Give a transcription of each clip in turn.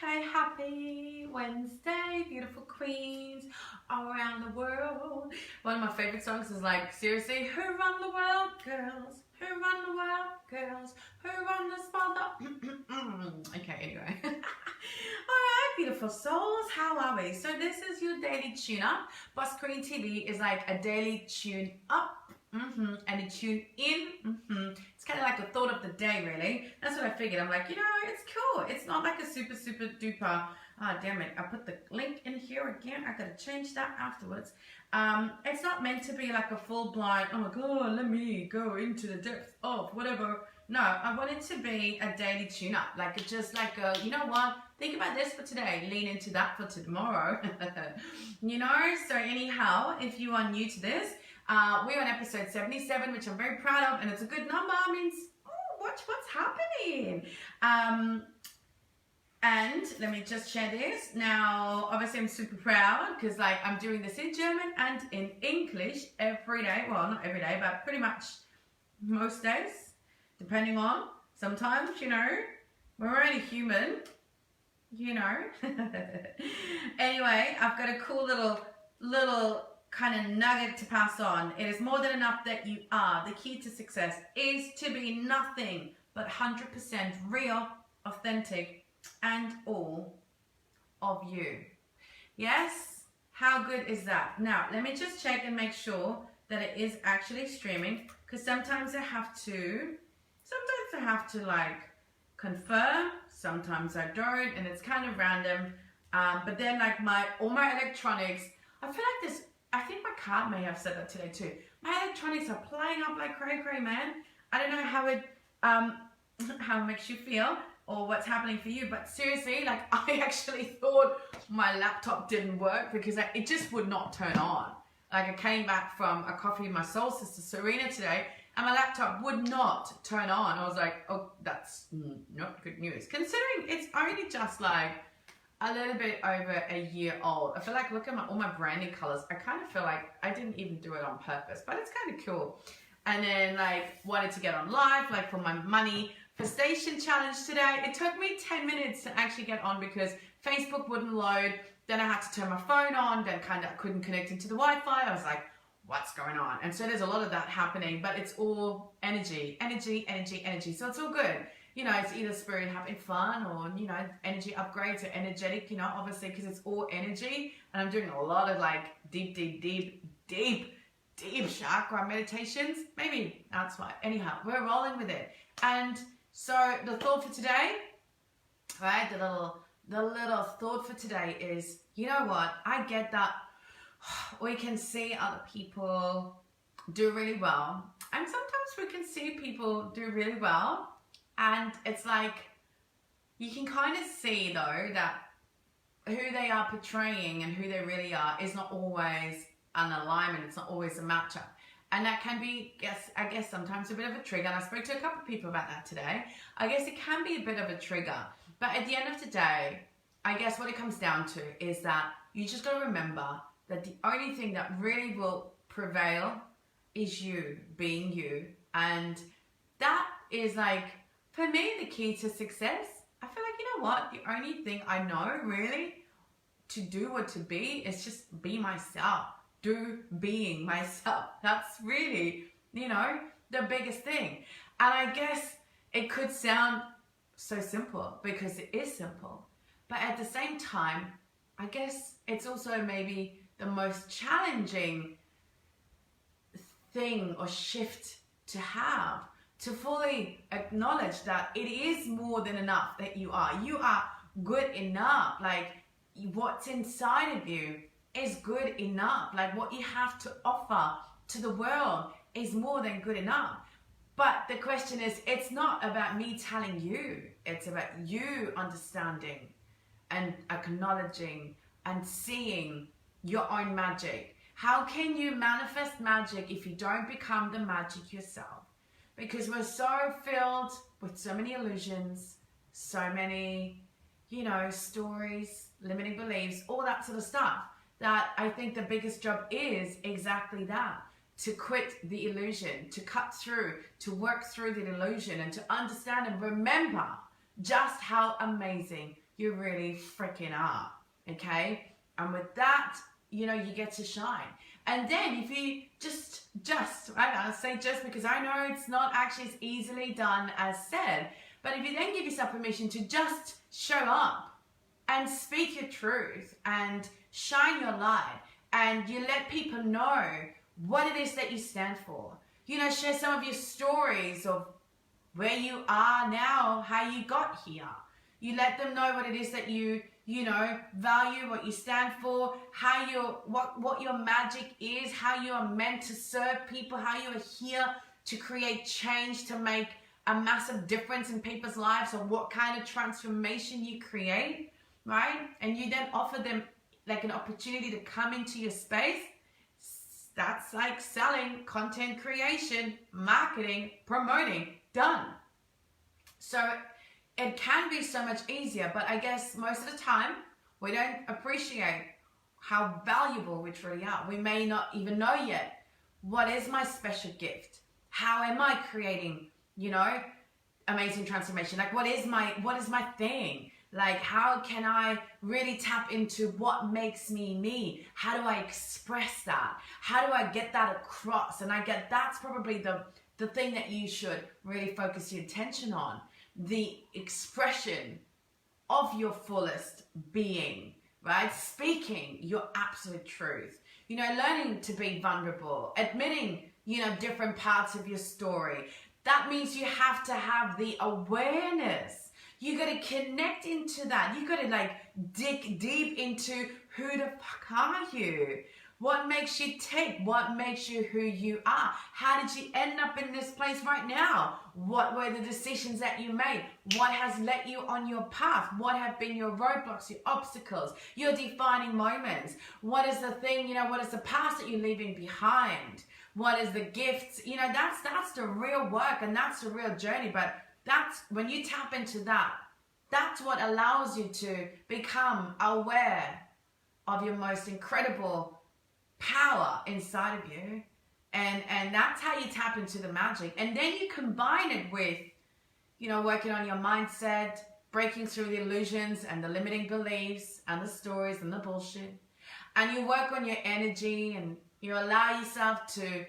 Okay, happy Wednesday, beautiful queens all around the world. One of my favorite songs is like, seriously, who run the world, girls? Who run the world, girls? Who run this mother? Okay, anyway. Alright, beautiful souls, how are we? So this is your daily tune-up. Boss Queen TV is like a daily tune-up. And a tune in. It's kind of like a thought of the day, really. That's what I figured. I'm like, it's cool. It's not like a super duper. Damn it. I put the link in here again. I gotta change that afterwards. It's not meant to be like a full blind, oh my god, let me go into the depth of whatever. No, I want it to be a daily tune up. Like just like a, you know what? Think about this for today. Lean into that for tomorrow. So anyhow, if you are new to this, we're on episode 77, which I'm very proud of, and it's a good number. It means, watch what's happening. And let me just share this. Now, obviously I'm super proud because like I'm doing this in German and in English every day. Well, not every day, but pretty much most days, depending on. Sometimes, we're only human, Anyway, I've got a cool little kind of nugget to pass on. It is more than enough that you are. The key to success is to be nothing but 100% real, authentic, and all of you. Yes? How good is that? Now, let me just check and make sure that it is actually streaming, because sometimes I have to like confirm, sometimes I don't, and it's kind of random. But then like all my electronics, I feel like this, I think my card may have said that today too. My electronics are playing up like cray, man. I don't know how it makes you feel or what's happening for you, but seriously, like I actually thought my laptop didn't work because it just would not turn on. Like I came back from a coffee with my soul sister Sabrina today, and my laptop would not turn on. I was like, oh, that's not good news. Considering it's only just like a little bit over a year old. I feel like, look at all my branding colors. I kind of feel like I didn't even do it on purpose, but it's kind of cool. And then like wanted to get on live, like for my money for station challenge today. It took me 10 minutes to actually get on because Facebook wouldn't load. Then I had to turn my phone on, then kind of couldn't connect into the Wi-Fi. I was like, what's going on? And so there's a lot of that happening, but it's all energy. So it's all good. It's either spirit having fun or, energy upgrades or energetic, obviously because it's all energy. And I'm doing a lot of like deep chakra meditations. Maybe that's why. Anyhow, we're rolling with it. And so the thought for today, right, the little thought for today is, you know what? I get that we can see other people do really well. And sometimes we can see people do really well. And it's like, you can kind of see though that who they are portraying and who they really are is not always an alignment. It's not always a matchup. And that can be, I guess sometimes a bit of a trigger. And I spoke to a couple of people about that today. I guess it can be a bit of a trigger. But at the end of the day, I guess what it comes down to is that you just got to remember that the only thing that really will prevail is you being you. And that is like, for me, the key to success. I feel like, you know what? The only thing I know really to do or to be is just be myself. Do being myself. That's really, the biggest thing. And I guess it could sound so simple because it is simple. But at the same time, I guess it's also maybe the most challenging thing or shift to have, to fully acknowledge that it is more than enough that you are. You are good enough. Like what's inside of you is good enough. Like what you have to offer to the world is more than good enough. But the question is, it's not about me telling you. It's about you understanding and acknowledging and seeing your own magic. How can you manifest magic if you don't become the magic yourself? Because we're so filled with so many illusions, so many, stories, limiting beliefs, all that sort of stuff, that I think the biggest job is exactly that. To quit the illusion, to cut through, to work through the illusion, and to understand and remember just how amazing you really freaking are. Okay? And with that, you know, you get to shine. And then if you right, I'll say just because I know it's not actually as easily done as said, but if you then give yourself permission to just show up and speak your truth and shine your light, and you let people know what it is that you stand for. You know, share some of your stories of where you are now, how you got here. You let them know what it is that you know, value, what you stand for, how what your magic is, how you are meant to serve people, how you are here to create change, to make a massive difference in people's lives, or what kind of transformation you create, right? And you then offer them like an opportunity to come into your space. That's like selling, content creation, marketing, promoting, done. So it can be so much easier, but I guess most of the time we don't appreciate how valuable we truly are. We may not even know yet, what is my special gift? How am I creating, you know, amazing transformation? Like what is my thing? Like how can I really tap into what makes me me? How do I express that? How do I get that across? And that's probably the thing that you should really focus your attention on. The expression of your fullest being, right? Speaking your absolute truth, you know, learning to be vulnerable, admitting, you know, different parts of your story. That means you have to have the awareness. You got to connect into that. You got to like dig deep into who the fuck are you? What makes you tick? What makes you who you are? How did you end up in this place right now? What were the decisions that you made? What has led you on your path? What have been your roadblocks, your obstacles, your defining moments? What is the thing, you know, what is the past that you're leaving behind? What is the gifts? You know, that's the real work, and that's the real journey. But that's when you tap into that, that's what allows you to become aware of your most incredible power inside of you, and that's how you tap into the magic. And then you combine it with, you know, working on your mindset, breaking through the illusions and the limiting beliefs and the stories and the bullshit, and you work on your energy, and you allow yourself to,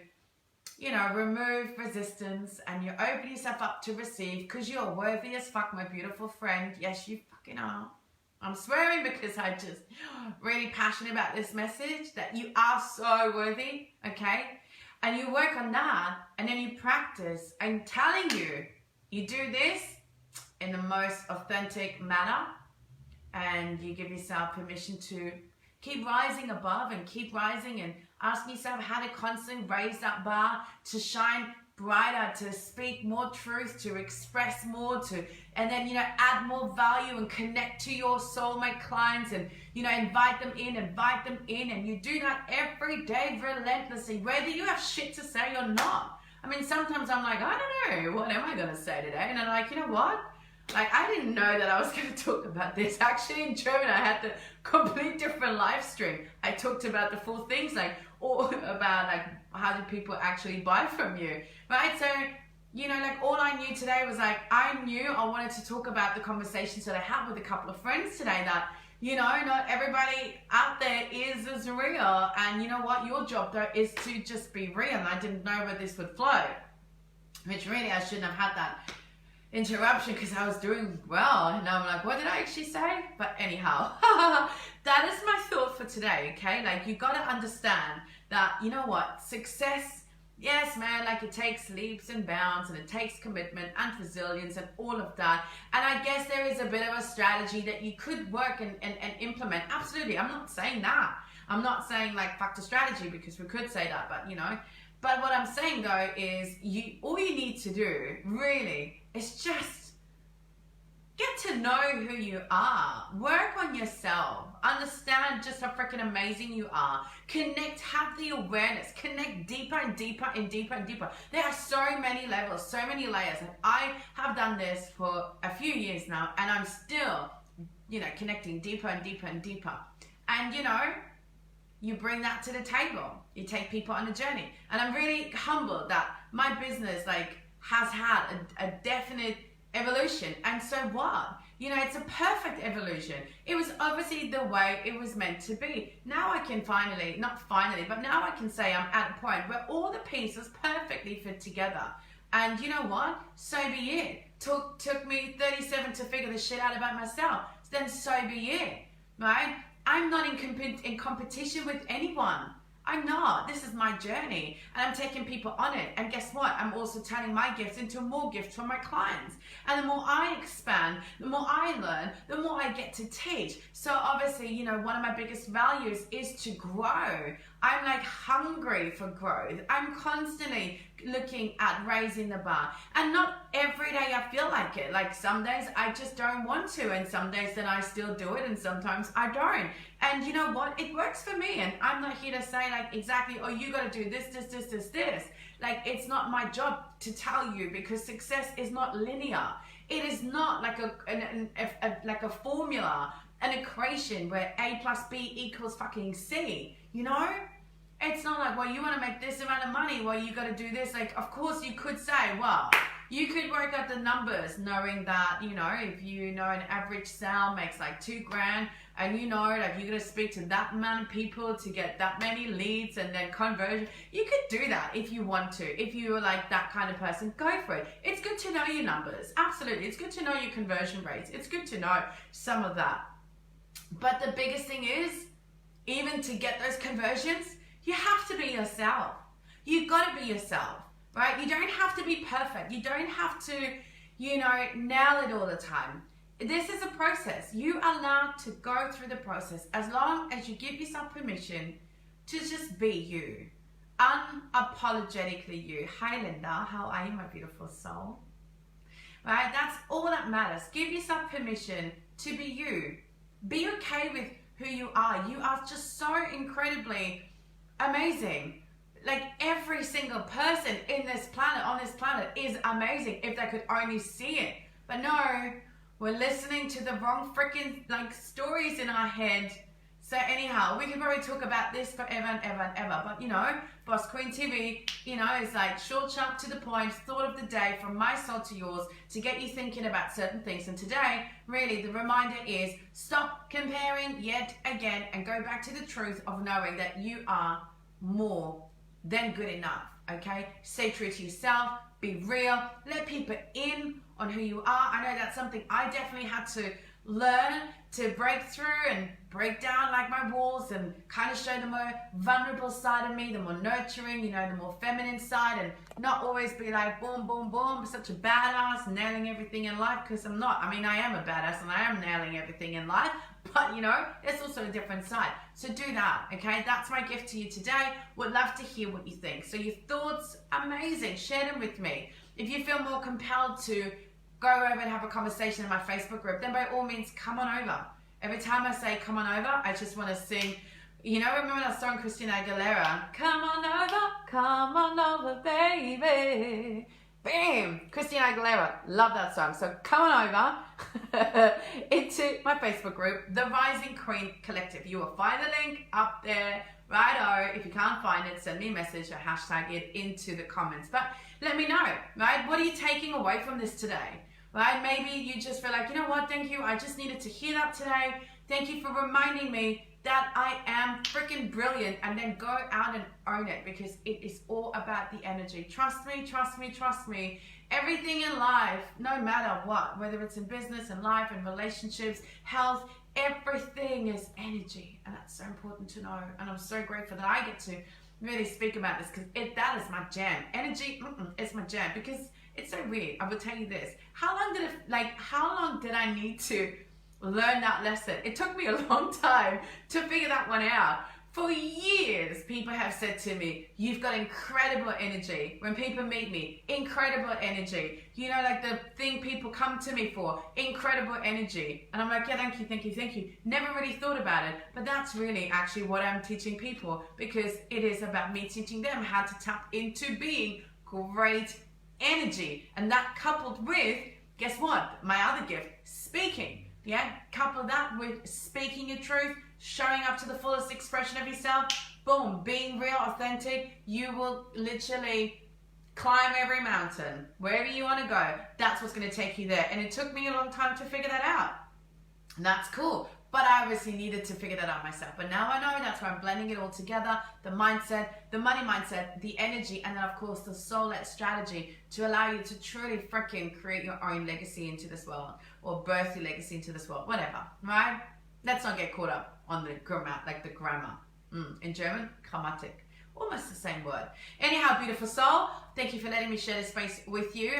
you know, remove resistance, and you open yourself up to receive, because you're worthy as fuck, my beautiful friend. Yes, you fucking are. I'm swearing because I'm just really passionate about this message, that you are so worthy, okay? And you work on that, and then you practice. I'm telling you, you do this in the most authentic manner, and you give yourself permission to keep rising above and keep rising, and ask yourself how to constantly raise that bar, to shine brighter, to speak more truth, to express more, and then, you know, add more value and connect to your soulmate clients, and, you know, invite them in, and you do that every day relentlessly, whether you have shit to say or not. I mean, sometimes I'm like, I don't know, what am I going to say today? And I'm like, you know what? Like, I didn't know that I was going to talk about this. Actually, in German, I had the complete different live stream. I talked about the 4 things, like, or about, like, how do people actually buy from you, right? So, you know, like, all I knew today was, like, I knew I wanted to talk about the conversations that I had with a couple of friends today, that, you know, not everybody out there is as real. And you know what? Your job, though, is to just be real. And I didn't know where this would flow, which really I shouldn't have had that interruption, because I was doing well, and I'm like, what did I actually say? But anyhow, that is my thought for today. Okay, like, you got to understand that, you know what, success, yes man, like, it takes leaps and bounds, and it takes commitment and resilience and all of that. And I guess there is a bit of a strategy that you could work and implement. Absolutely, I'm not saying that. I'm not saying like fuck the strategy, because we could say that, but you know. But what I'm saying though is, all you need to do really is just get to know who you are, work on yourself, understand just how freaking amazing you are, connect, have the awareness, connect deeper and deeper and deeper and deeper. There are so many levels, so many layers, and I have done this for a few years now, and I'm still, you know, connecting deeper and deeper and deeper. And you know, you bring that to the table, you take people on a journey. And I'm really humbled that my business, like, has had a definite evolution. And so what? You know, it's a perfect evolution. It was obviously the way it was meant to be. Now I can finally, not finally, but now I can say I'm at a point where all the pieces perfectly fit together. And you know what? So be it. Took me 37 to figure this shit out about myself. Then so be it, right? I'm not in competition with anyone. I'm not. This is my journey, and I'm taking people on it. And guess what? I'm also turning my gifts into more gifts for my clients. And the more I expand, the more I learn, the more I get to teach. So obviously, you know, one of my biggest values is to grow. I'm like hungry for growth. I'm constantly looking at raising the bar, and not every day I feel like it. Like some days I just don't want to, and some days then I still do it, and sometimes I don't. And you know what? It works for me, and I'm not here to say like exactly, oh, you got to do this. Like it's not my job to tell you, because success is not linear. It is not like like a formula, an equation where A plus B equals fucking C. You know? It's not like, well, you want to make this amount of money, well, you got to do this. Like, of course, you could say, well, you could work out the numbers knowing that, you know, if you know an average sale makes like $2,000, and you know, like you're going to speak to that amount of people to get that many leads and then conversion. You could do that if you want to. If you're like that kind of person, go for it. It's good to know your numbers. Absolutely. It's good to know your conversion rates. It's good to know some of that. But the biggest thing is, even to get those conversions, you have to be yourself. You've got to be yourself, right? You don't have to be perfect. You don't have to, you know, nail it all the time. This is a process. You are allowed to go through the process as long as you give yourself permission to just be you. Unapologetically you. Hi Linda, how are you, my beautiful soul? Right? That's all that matters. Give yourself permission to be you. Be okay with who you are. You are just so incredibly amazing. Like every single person in this planet, on this planet, is amazing if they could only see it. But no, we're listening to the wrong freaking like stories in our head. So anyhow, we could probably talk about this forever and ever and ever. But you know, Boss Queen TV, you know, is like short, sharp, to the point, thought of the day from my soul to yours to get you thinking about certain things. And today, really, the reminder is stop comparing yet again and go back to the truth of knowing that you are more than good enough, okay? Stay true to yourself, be real, let people in on who you are. I know that's something I definitely had to learn to break through and break down like my walls and kind of show the more vulnerable side of me, the more nurturing, you know, the more feminine side, and not always be like boom, boom, boom, such a badass, nailing everything in life, because I'm not. I mean, I am a badass and I am nailing everything in life, but you know, there's also a different side. So do that, okay? That's my gift to you today. Would love to hear what you think. So your thoughts, amazing, share them with me. If you feel more compelled to go over and have a conversation in my Facebook group, then by all means, come on over. Every time I say come on over, I just want to sing, you know, remember that song, Christina Aguilera? Come on over, baby. Bam! Christina Aguilera, love that song. So come on over into my Facebook group, The Rising Queen Collective. You will find the link up there, righto. If you can't find it, send me a message or hashtag it into the comments. But let me know, right? What are you taking away from this today? Right? Maybe you just feel like, you know what, thank you, I just needed to hear that today. Thank you for reminding me that I am freaking brilliant, and then go out and own it, because it is all about the energy. Trust me, trust me, trust me. Everything in life, no matter what, whether it's in business and life and relationships, health, everything is energy, and that's so important to know. And I'm so grateful that I get to really speak about this, because that is my jam. Energy, it's my jam, because it's so weird. I will tell you this. How long did I need to learn that lesson? It took me a long time to figure that one out. For years, people have said to me, you've got incredible energy. When people meet me, incredible energy. You know, like the thing people come to me for, incredible energy. And I'm like, yeah, thank you, thank you, thank you. Never really thought about it, but that's really actually what I'm teaching people, because it is about me teaching them how to tap into being great energy. And that coupled with, guess what? My other gift, speaking. Yeah, couple that with speaking your truth, showing up to the fullest expression of yourself, boom, being real, authentic. You will literally Climb every mountain. Wherever you want to go, that's what's going to take you there. And it took me a long time to figure that out. And that's cool. But I obviously needed to figure that out myself. But now I know, that's why I'm blending it all together. The mindset, the money mindset, the energy, and then of course the soul-led strategy to allow you to truly freaking create your own legacy into this world, or birth your legacy into this world, whatever, right? Let's not get caught up on the grammar, like the grammar. In German, Grammatik. Almost the same word. Anyhow, beautiful soul, thank you for letting me share this space with you,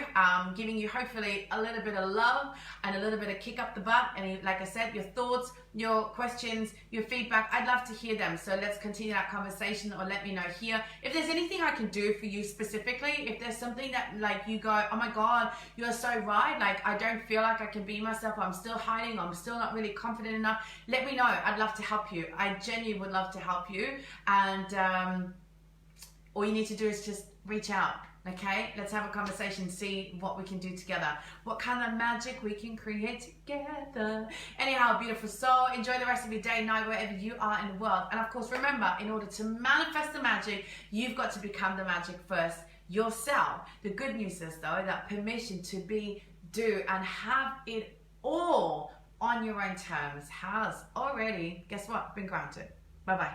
giving you hopefully a little bit of love and a little bit of kick up the butt. And like I said, your thoughts, your questions, your feedback, I'd love to hear them. So let's continue that conversation, or let me know here. If there's anything I can do for you specifically, if there's something that like you go, oh my God, you're so right, like I don't feel like I can be myself, I'm still hiding, I'm still not really confident enough, let me know. I'd love to help you. I genuinely would love to help you. And all you need to do is just reach out, okay? Let's have a conversation, see what we can do together, what kind of magic we can create together. Anyhow, beautiful soul, enjoy the rest of your day, night, wherever you are in the world. And of course, remember, in order to manifest the magic, you've got to become the magic first yourself. The good news is, though, that permission to be, do, and have it all on your own terms has already, guess what, been granted. Bye-bye.